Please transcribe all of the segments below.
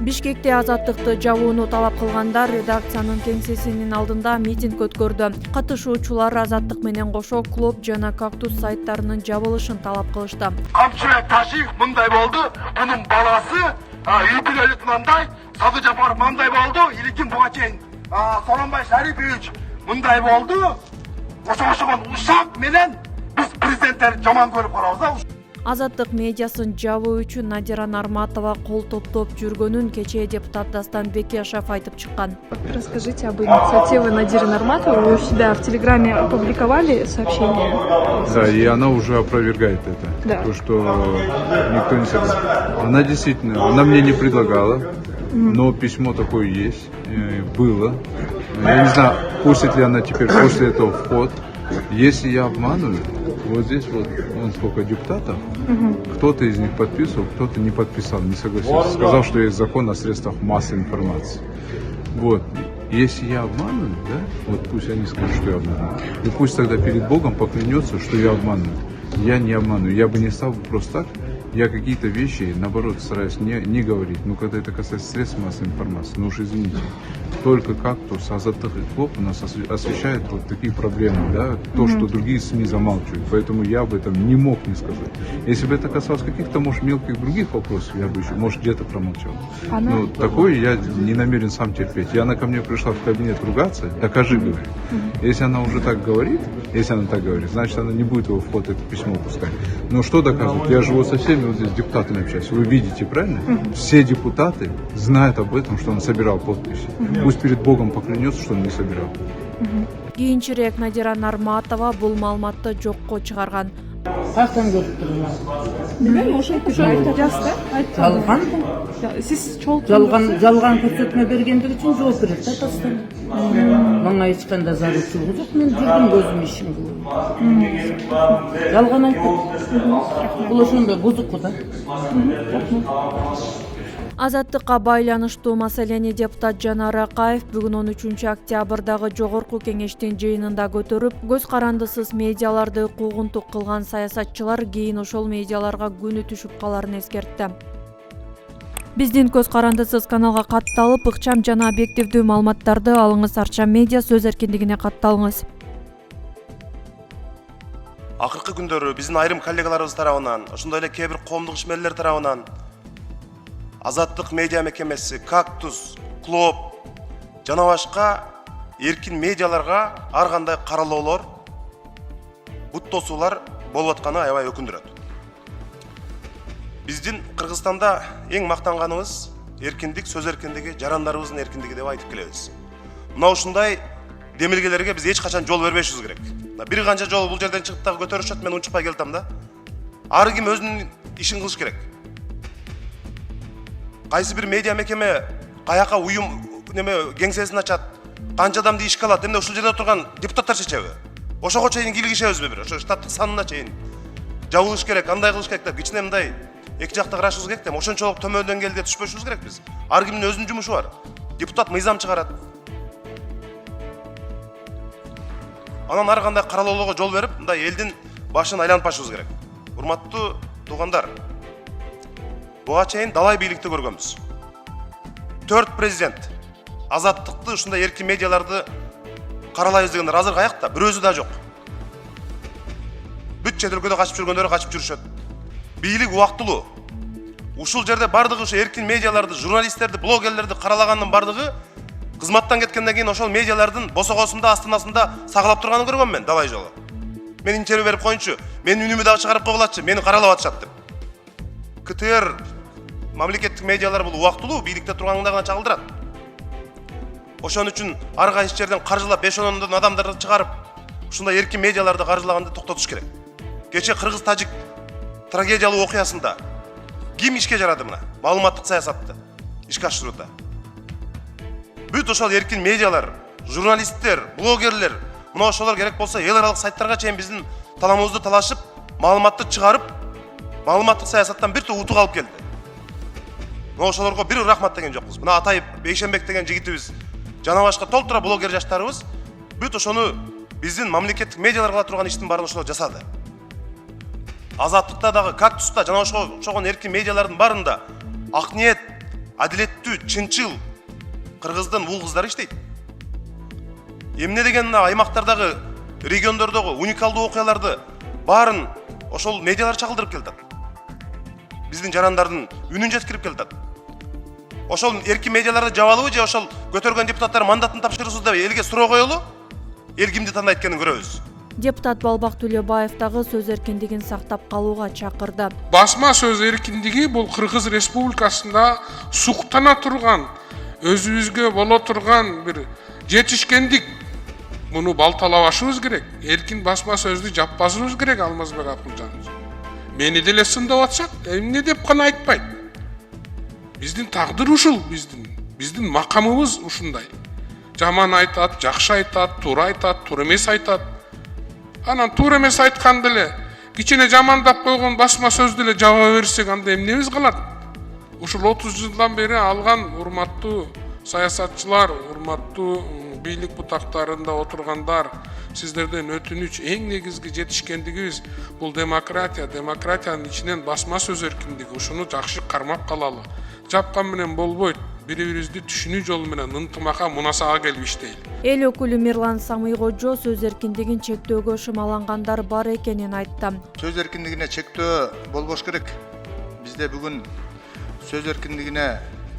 Бишкекте азаттыкты жабууну талап кылгандар редакциянын кеңсесинин алдында митинг өткөрдү. Катышуучулар азаттык менен кошо Клоп жана Кактус сайттарынын жабылышын талап кылышты. Камчыбек Ташиев мындай болду, бунун баласы үй бүлөлүк мындай, Сады Жапаров мындай болду, Иликин буга чейин Солонбай Шарипович мындай болду. Ошого ушак менен биз президенттер жаман көрүп карабыз. Азаттык медиасын жабуу үчүн Надира Нарматова кол топтоп жүргөнүн кечээ депутат Дастан Бекешев айтып чыккан. Расскажите об инициативе Надиры Нарматовой. Вы у себя в Телеграме опубликовали сообщение? Да, и она уже опровергает это. Да. То, что никто не согласен. Она действительно, она мне не предлагала, но письмо такое есть, было. Я не знаю, пустит ли она теперь после этого в ход. Если я обманываю, вот здесь вот, вон сколько депутатов, кто-то из них подписывал, кто-то не подписал, не согласился. Сказал, что есть закон о средствах массовой информации. Вот. Если я обманываю, да, вот пусть они скажут, что я обманываю. И пусть тогда перед Богом поклянется, что я обманываю. Я не обманываю. Я бы не стал просто так. Я какие-то вещи, наоборот, стараюсь не говорить. Но когда это касается средств массовой информации, ну уж извините, только Кактус, Азаттык и Клоп у нас освещает вот такие проблемы, да, то, что другие СМИ замалчивают. Поэтому я об этом не мог не сказать. Если бы это касалось каких-то, может, мелких других вопросов, я бы еще, может, где-то промолчал. Но такое я не намерен сам терпеть. И она ко мне пришла в кабинет ругаться, докажи, говорит. Если она уже так говорит, значит, она не будет его в ход это письмо пускать. Но что доказывает? Я живу со всеми вот здесь депутатами общаюсь. Вы видите, правильно? Все депутаты знают об этом, что он собирал подписи. Пусть перед Богом поклянется, что он не собирал. Кийинчерээк Надира Нарматова бул маалыматты жокко чыгарган. Каяктан көрүп турмун? Билбейм, ошентип айтып жазды. Жалган. Сиз чолтон Жалган көрсөтмө бергендер үчүн жооп берет да Дастан. Мага эч кандай зарылчылыгы жок. Мен жүрдүм өзүм ишим кылып. Жалган айтып. Бул ошондой бузуку да. Азаттыкка байланыштуу маселени депутат Жанар Акаев бүгүн 13 октябрдагы Жогорку кеңештин жыйынында көтөрүп, көз карандысыз медиаларды куугунтук кылган саясатчылар кийин ошол медиаларга күнү түшүп каларын эскертти. Биздин көз карандысыз каналга катталып, ыкчам жана объективдүү маалыматтарды алыңыз. Арча медиа сөз эркиндигине катталыңыз. Акыркы күндөрү биздин айрым коллегаларыбыз тарабынан, ошондой эле кээ бир коомдук ишмерлер тарабынан Азаттык медиа мекемеси, Кактус, Клоп жана башка эркин медиаларга ар кандай каралоолор, бут тосуулар болуп атканы аябай өкүндүрөт. Биздин Кыргызстанда эң мактанганыбыз эркиндик, сөз эркиндиги, жарандарыбыздын эркиндиги деп айтып келебиз. Мына ушундай демилгелерге биз эч качан жол бербешибиз керек. Бир канча жолу бул жерден чыгып дагы көтөрүшөт, мен унчукпай келтем да. Ар ким өзүнүн ишин кылыш керек. Кайсы бир медиа мекеме каяка уюм кеңсесин ачат, канча адамды ишке алат, эмне ушул жерде отурган депутаттар чечеби? Ошого чейин килгишебизби бир? Ошо штаттык санына чейин жабылыш керек, андай кылыш керек деп кичине мындай эки жакта карашыбыз керек деп, ошончолук төмөндөн келди деп түшпөшүбүз керек биз. Ар кимдин өзүнүн жумушу бар. Депутат мыйзам чыгарат. Анан ар кандай каралоолорго жол берип, мындай элдин башын айлантпашыбыз керек. Урматтуу туугандар, буга чейин далай бийликти көргөнбүз. 4 президент азаттыкты, ушундай эркин медиаларды каралайбыз дегендер азыр каякта? Бир өзү да жок. Бүт чет өлкөдө качып жүргөндөр качып жүрүшөт. Бийлик убактылуу. Ушул жерде бардыгы ушу эркин медиаларды, журналисттерди, блогерлерди каралагандын бардыгы кызматтан кеткенден кийин ошол медиалардын босогосунда, астанасында сагалап турганын көргөм мен далай жолу. Мен интервью берип коюнчу, менин үнүмү дагы чыгарып койгулачы, мени каралап атышат деп. КТР мамлекеттик медиалар бул убактылуу, бийликте турганыңда гана чагылдырат. Ошон үчүн ар кайсы жерден каржылап 5-10 адамдарды чыгарып, ушундай эркин медиаларды каржылаганды токтотуш керек. Кече кыргыз-тажик трагедиялуу окуясында ким ишке жарады мына? Маалыматтык саясатты ишке ашырууда. Бүт ошол эркин медиалар, журналисттер, блогерлер, мына ошолор керек болсо эл аралык сайттарга чейин биздин таламыбызды талашып, маалыматты чыгарып, маалыматтык саясаттан бир топ утук алып келди. Мына ошолорго бир рахмат деген жокпуз. Мына Атайып Бейшенбек деген жигитибиз, жана башка толтура блогер жаштарыбыз бүт ошону биздин мамлекеттик медиалар кыла турган иштин баарын ошолор жасады. Азаттыкта дагы, Кактуста жана ошогон эркин медиалардын барында ак ниет, адилеттүү, чынчыл кыргыздын ул кыздары иштейт. Эмне деген аймактардагы, региондордогу уникалдуу окуяларды баарын ошол медиалар чагылдырып келатат. Биздин жарандардын үнүн жеткирип келатат. Ошол эркин медиаларды жабалыбы же ошол көтөргөн депутаттар мандатын тапшырысыз деп элге суроо коелу? Эл кимди тандайт экенин көрөбүз. Депутат Балбак Төлөбаев дагы сөз эркиндигин сактап калууга чакырды. Басма сөз эркиндиги бул Кыргыз Республикасында суктана турган, өзүбүзгө боло турган бир жетишкендик. Муну балталабашыбыз керек. Эркин басма сөздү жаппашыбыз керек, Алмазбек Акылжанович. Мени деле сындап атышат, эмне деп гана айтпайт. Биздин тагдыр ушул, биздин макамыбыз ушундай. Жаман айтат, жакшы айтат, туура эмес айтат. Анан туура эмес айткан деле кичине жамандап койгон басма сөз деле жаба берсек, анда эмнебиз калат? Ушул 30 жылдан бери алган урматтуу саясатчылар, урматтуу бийлик бутактарында отургандар, сиздерден өтүнүч, эң негизги жетишкендигибиз бул демократия. Демократиянын ичинен басма сөз эркиндиги. Ушуну жакшы кармап калалы. Жапкан менен болбойт. Бири-бирибизди түшүнүү жолу менен ынтымакка, мунасага келип иштейли. Эл өкүлү Мирлан Самыйкожо сөз эркиндигин чектөөгө шымалангандар бар экенин айтты. Сөз эркиндигине чектөө болбош керек. Бизде бүгүн сөз эркиндигине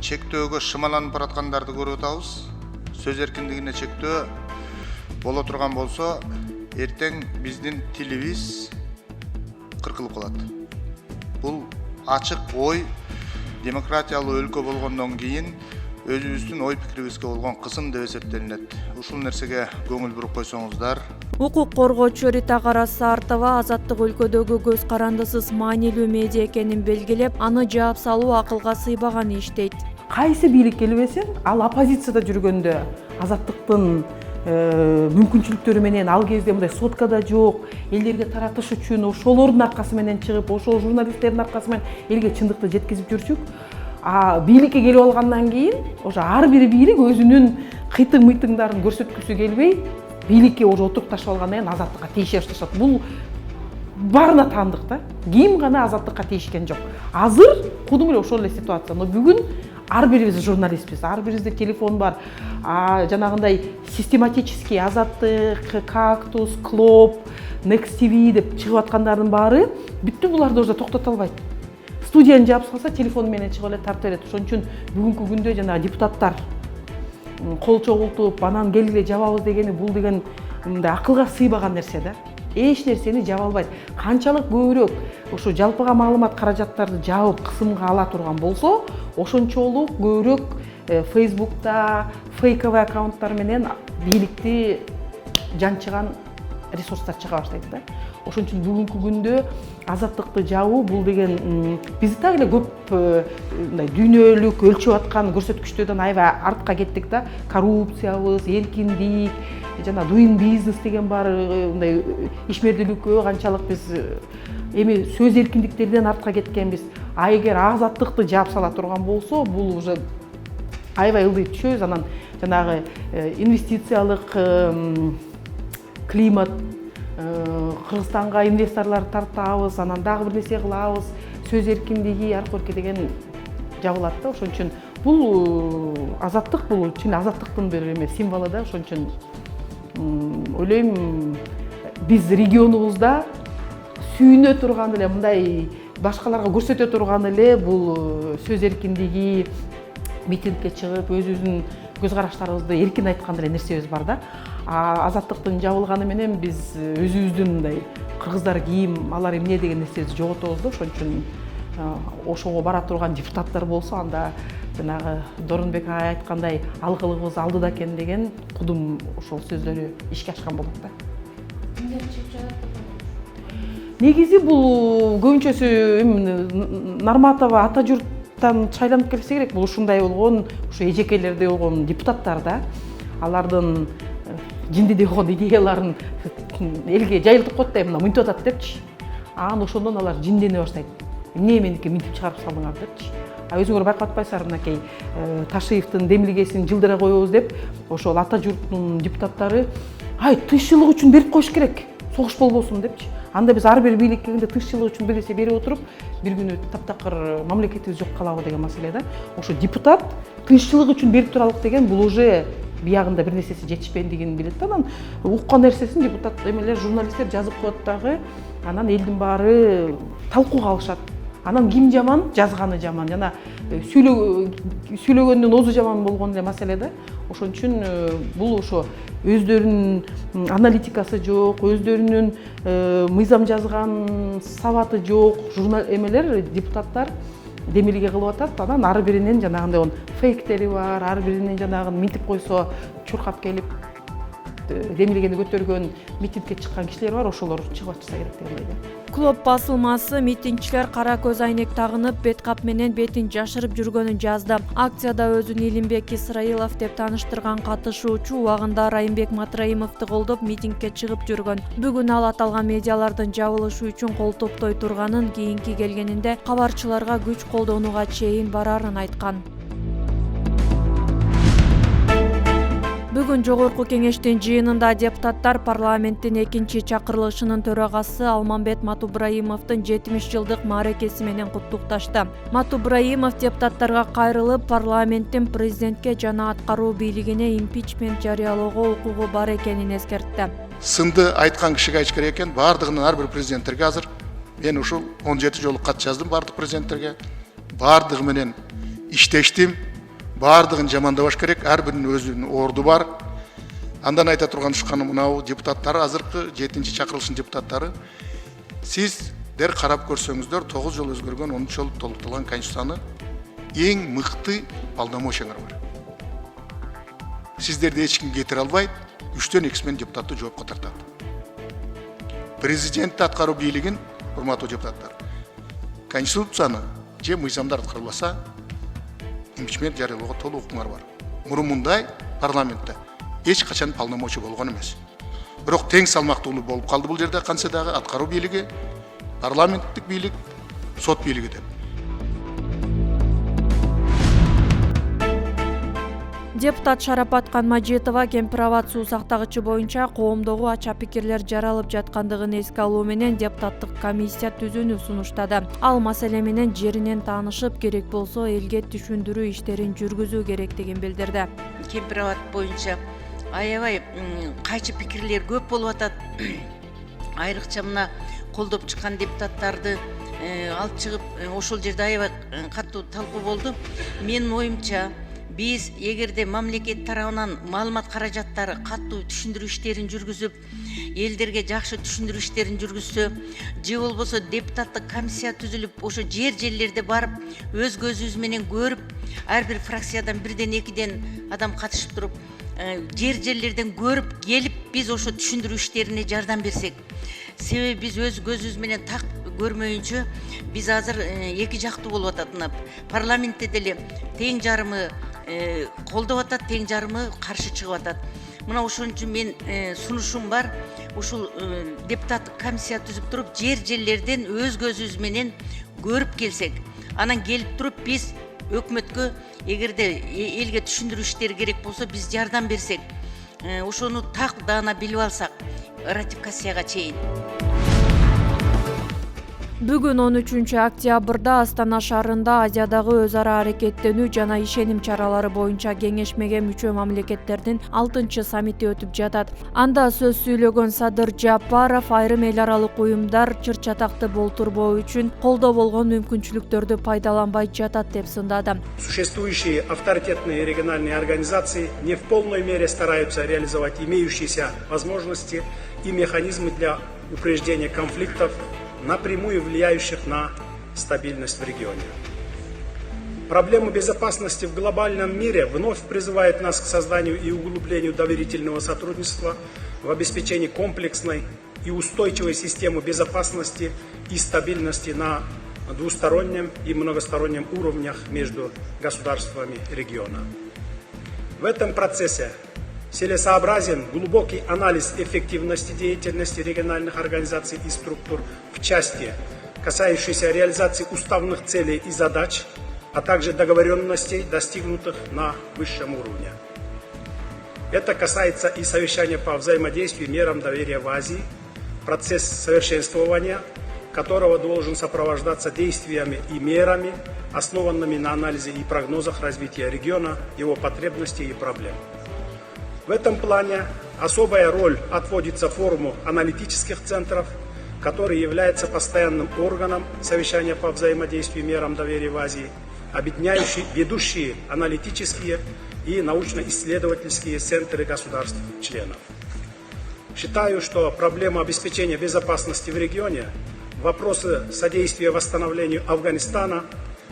чектөөгө шымаланып бараткандарды көрүп атабыз. Сөз эркиндигине чектөө боло турган болсо, эртең биздин тилибиз кыркылып калат. Бул ачык ой, демократиялуу өлкө болгондон кийин өзүбүздүн ой пикирибизге болгон кысым деп эсептелинет. Ушул нерсеге көңүл буруп койсоңуздар. Укук коргоочу Рита Карасартова азаттык өлкөдөгү көз карандысыз маанилүү медиа экенин белгилеп, аны жаап салуу акылга сыйбаган иштейт. Кайсы бийлик келбесин, ал оппозицияда жүргөндө азаттыктын мүмкүнчүлүктөрү менен ал кезде мындай соткада жок, элдерге таратыш үчүн ошолордун аркасы менен чыгып, ошол журналисттердин аркасы менен элге чындыкты жеткизип жүрчүк. Бийликке келип алгандан кийин ошо ар бир бийлик өзүнүн кыйтың-мыйтыңдарын көрсөткүсү келбей, бийликке уже отуруп ташып алгандан кийин азаттыкка тийише башташат. Бул баарына таандык да. Ким гана азаттыкка тийишкен жок. Азыр кудум эле ошол эле ситуация. Но бүгүн ар бирибиз журналистпиз, ар бирибизде телефон бар. Жанагындай систематический азаттык, кактус, клоп, Next TV деп чыгып аткандардын баары бүттү буларды уже токтото албайт. Студияны жаап салса телефон менен чыгып эле тартып берет. Ошон үчүн бүгүнкү күндө жана депутаттар кол чогултуп, анан келгиле жабабыз дегени бул деген мындай акылга сыйбаган нерсе да. Эч нерсени жаба албайт. Канчалык көбүрөөк ошо жалпыга маалымат каражаттарды жабып кысымга ала турган болсо, ошончолук көбүрөөк Facebook'та фейковый аккаунттар менен бийликти жанчыган ресурстар чыга баштайт да. Ошон үчүн бүгүнкү күндө азаттыкты жабуу бул деген биз так эле көп мындай дүйнөлүк өлчөп аткан көрсөткүчтөрдөн аябай артка кеттик да. Коррупциябыз, эркиндик, жана doing business деген бар, мындай ишмердүүлүккө канчалык биз эми сөз эркиндиктерден артка кеткенбиз. Эгер азаттыкты жаап сала турган болсо, бул уже аябай ылдый түшөбүз. Анан жанагы инвестициялык климат, Кыргызстанга инвесторлор тартабыз, анан дагы бир нерсе кылабыз, сөз эркиндиги аркы деген жабылат да. Ошон үчүн бул азаттык, бул чын азаттыктын бир эме символу да. Ошон үчүн ойлойм, биз регионубузда сүйүнө турган эле мындай башкаларга көрсөтө турган эле бул сөз эркиндиги, митингге чыгып өзүбүздүн көз караштарыбызды эркин айткан эле нерсебиз бар да. Азаттыктын жабылганы менен биз өзүбүздүн мындай кыргыздар кийим, алар эмне деген нерсебизди жоготобуз да. Ошон үчүн ошого бара турган депутаттар болсо, анда жанагы Дорунбек айткандай алгылыгыбыз алдыда экен деген кудум ошол сөздөрү ишке ашкан болот да. Негизи бул көбүнчөсү Нарматова ата журттан шайланып келсе керек. Бул ушундай болгон, ушу эжекелерде болгон депутаттар да. Алардын жиндиде болгон идеяларын элге жайылтып коет да, мына мынтип атат депчи. Анан ошондон алар жиндене баштайт. Эмне меники мынтип чыгарып салдыңар депчи. Өзүңөр байкап атпайсыздар, мынакей Ташиевдин демилгесин жылдыра коебуз деп ошол ата журттун депутаттары тынччылык үчүн берип коюш керек. согуш болбосун депчи. Анда биз ар бир бийлик келгенде тынччылык үчүн бир нерсе берип отуруп, бир күнү таптакыр мамлекетибиз жок калабы деген маселе да. Ошо депутат тынччылык үчүн берип туралык деген бул уже биягында бир нерсеси жетишпендигин билет да. Анан уккан нерсесин депутат эмелер, журналисттер жазып коет дагы. Анан элдин баары талкууга алышат. Анан ким жаман, жазганы жаман. Жана сүйлөгөндүн озу жаман болгон эле маселе да. Ошон үчүн бул ошо өздөрүнүн аналитикасы жок, өздөрүнүн мыйзам жазган сабаты жок эмелер, депутаттар демилге кылып атат. Анан ар биринин жанагындай фейктери бар, ар биринин жанагын минтип койсо чуркап келип демилгени көтөргөн, митингге чыккан кишилер бар, ошолор чыгып атса керек деп ойлойм. Клуб басылмасы митингчилер кара көз айнек тагынып, бет кап менен бетин жашырып жүргөнүн жазды. Акцияда өзүн Илимбек Исраилов деп тааныштырган катышуучу убагында Райымбек Матраимовду колдоп митингге чыгып жүргөн. Бүгүн ал аталган медиалардын жабылышы үчүн кол топтой турганын, кийинки келгенинде кабарчыларга күч колдонууга чейин барарын айткан. Бүгүн Жогорку кеңештин жыйынында депутаттар парламенттин экинчи чакырылышынын төрагасы Алмамбет Матубраимовдун 70 жылдык мааракеси менен куттукташты. Матубраимов депутаттарга кайрылып, парламенттин президентке жана аткаруу бийлигине импичмент жарыялоого укугу бар экенин эскертти. Сынды айткан кишиге айт керек экен, бардыгынын ар бир президенттерге азыр. Мен ушул 17 жолу кат жаздым бардык президенттерге. Бардыгы менен иштештим. Бардыгын жамандабаш керек, ар биринин өзүнүн орду бар. Андан айта турган ушканы мынау депутаттар, азыркы 7-чи чакырылыштын депутаттары, сиздер карап көрсөңүздөр 9 жол өзгөргөн, 13 жол толукталган конституцияны эң мыкты полномочиялар бар. Сиздерди эч ким кетире албайт, 3-төн 2 менен депутатты жоопко тартат. Президентти аткаруу бийлигин, урматтуу депутаттар, конституцияны же мыйзамдар аткарылбаса, импичмент жарыялоого толук укуңар бар. Мурун мындай парламентте эч качан полномочия болгон эмес. Бирок тең салмактуулуу болуп калды бул жерде кантсе дагы аткаруу бийлиги, парламенттик бийлик, сот бийлиги деп. Депутат Шарапат Канмажитова Кемпирабад суу сактагычы боюнча коомдогу ача пикирлер жаралып жаткандыгын эске алуу менен депутаттык комиссия түзүүнү сунуштады. Ал маселе менен жеринен таанышып, керек болсо элге түшүндүрүү иштерин жүргүзүү керектигин билдирди. Кемпирабад боюнча аябай кайчы пикирлер көп болуп атат. Айрыкча мына колдоп чыккан депутаттарды алып чыгып, ошол жерде аябай катуу талкуу болду. Менин оюмча, биз эгерде мамлекет тарабынан маалымат каражаттары катуу түшүндүрүү иштерин жүргүзүп, элдерге жакшы түшүндүрүү иштерин жүргүзсө, же болбосо депутаттык комиссия түзүлүп, ошо жерлерде барып, өз көзүбүз менен көрүп, ар бир фракциядан 1-2 адам катышып туруп, жерлерден көрүп келип, биз ошо түшүндүрүү иштерине жардам берсек. Себеби биз өз көзүбүз менен так көрмөйүнчө, биз азыр эки жактуу болуп атат. Парламентте деле тең жарымы колдоп атат, тең жарымы каршы чыгып атат. Мына ошон үчүн мен сунушум бар. Ушул депутаттык комиссия түзүп туруп, жерлерден өз көзүбүз менен көрүп келсек, анан келип туруп биз өкмөткө эгерде элге түшүндүрүү иштери керек болсо, биз жардам берсек, ошону так даана билип алсак, ратификацияга чейин. Бүгүн 13 октябрда Астана шаарында Азиядагы өз ара аракеттенүү жана ишеним чаралары боюнча кеңешмеге мүчө мамлекеттердин 6-чы саммити өтүп жатат. Анда сөз сүйлөгөн Садыр Жапаров айрым эл аралык уюмдар чыр-чатакты болтурбоо үчүн колдо болгон мүмкүнчүлүктөрдү пайдаланбай жатат деп сындады. Существующие авторитетные региональные организации не в полной мере стараются реализовать имеющиеся возможности и механизмы для упреждения конфликтов, напрямую влияющих на стабильность в регионе. Проблема безопасности в глобальном мире вновь призывает нас к созданию и углублению доверительного сотрудничества в обеспечении комплексной и устойчивой системы безопасности и стабильности на двустороннем и многостороннем уровнях между государствами региона. В этом процессе целесообразен глубокий анализ эффективности деятельности региональных организаций и структур в части, касающейся реализации уставных целей и задач, а также договоренностей, достигнутых на высшем уровне. Это касается и совещания по взаимодействию мерам доверия в Азии, процесс совершенствования, которого должен сопровождаться действиями и мерами, основанными на анализе и прогнозах развития региона, его потребностей и проблем. В этом плане особая роль отводится форуму аналитических центров, который является постоянным органом совещания по взаимодействию и мерам доверия в Азии, объединяющий ведущие аналитические и научно-исследовательские центры государств-членов. Считаю, что проблема обеспечения безопасности в регионе, вопросы содействия восстановлению Афганистана,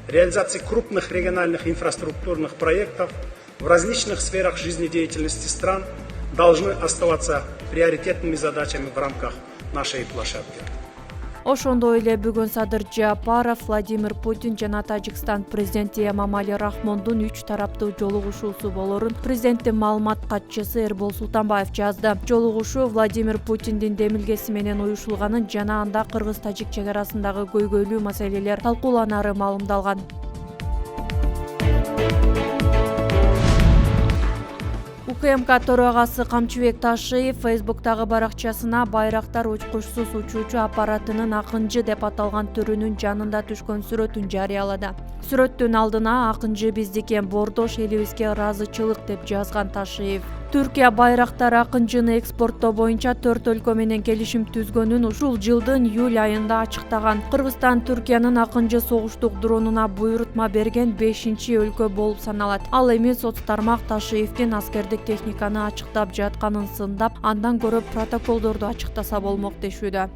реализации крупных региональных инфраструктурных проектов в различных сферах жизнедеятельности стран должны оставаться приоритетными задачами в рамках нашей площадки. Ошондой эле бүгүн Садыр Жапаров, Владимир Путин жана Тажикстан президенти Эмомали Рахмондун 3 тараптуу жолугушуусу болорун президенттин маалымат катчысы Эрбол Султанбаев жазды. Жолугушуу Владимир Путиндин демилгеси менен уюшулганын жана анда кыргыз-тажик чек арасындагы көйгөйлүү маселелер талкууланары маалымдалган. УКМК төрагасы Камчыбек Ташиев Фейсбуктагы баракчасына байрактар учкучсуз учуучу аппаратынын акынжы деп аталган түрүнүн жанында түшкөн сүрөтүн жарыялады. Сүрөттүн алдына акынжы биздикен бордош элибизге ыраазычылык деп жазган Ташиев. Түркия байрактар акынжыны экспорттоо боюнча 4 өлкө менен келишим түзгөнүн ушул жылдын июль айында ачыктаган. Кыргызстан Түркиянын акынжы согуштук дронуна буйрутма берген 5-чи өлкө болуп саналат. Ал эми соц тармак Ташиевдин аскердик техниканы ачыктап жатканын сындап, андан көрө протоколдорду ачыктаса болмок дешүүдө.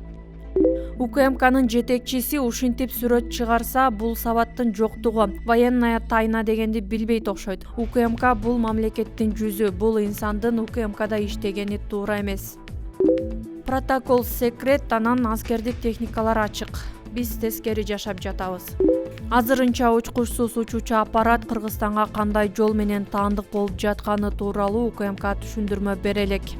УКМКнын жетекчиси ушинтип сүрөт чыгарса, бул сабаттын жоктугу, военная тайна дегенди билбейт окшойт. УКМК бул мамлекеттин жүзү, бул инсандын УКМКда иштегени туура эмес. Протокол секрет, анан аскердик техникалар ачык. Биз тескери жашап жатабыз. Азырынча учкучсуз учуучу аппарат Кыргызстанга кандай жол менен таандык болуп жатканы тууралуу УКМК түшүндүрмө бере элек.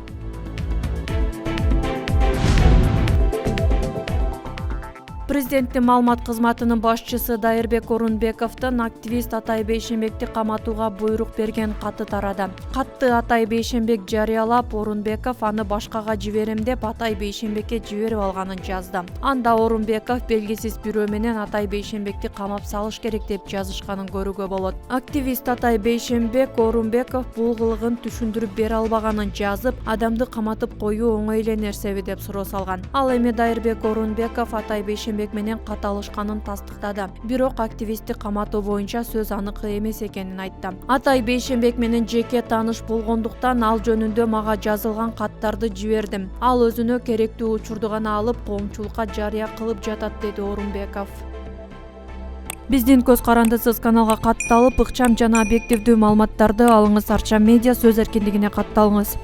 Президенттин маалымат кызматынын башчысы Дайырбек Орунбековдун активист Атай Бейшенбекти каматууга буйрук берген каты тарады. Катты Атай Бейшенбек жарыялап, Орунбеков аны башкага жиберем деп Атай Бейшенбекке жиберип алганын жазды. Анда Орунбеков белгисиз бирөө менен Атай Бейшенбекти камап салыш керек деп жазышканын көрүүгө болот. Активист Атай Бейшенбек Орунбеков бул кылыгын түшүндүрүп бере албаганын жазып, адамды каматып коюу оңой эле нерсеби деп суроо салган. Ал эми Дайырбек Орунбеков Атай Бейшенбек менен каталышканын тастыктады. Бирок активистти каматуу боюнча сөз анык эмес экенин айтты. Атай Бейшенбек менен жеке тааныш болгондуктан ал жөнүндө мага жазылган каттарды жибердим. Ал өзүнө керектүү учурду гана алып, коомчулукка жарыя кылып жатат, деди Орунбеков. Биздин көз карандысыз каналга катталып, ыкчам жана объективдүү маалыматтарды алыңыз. Арча медиа сөз эркиндигине катталыңыз.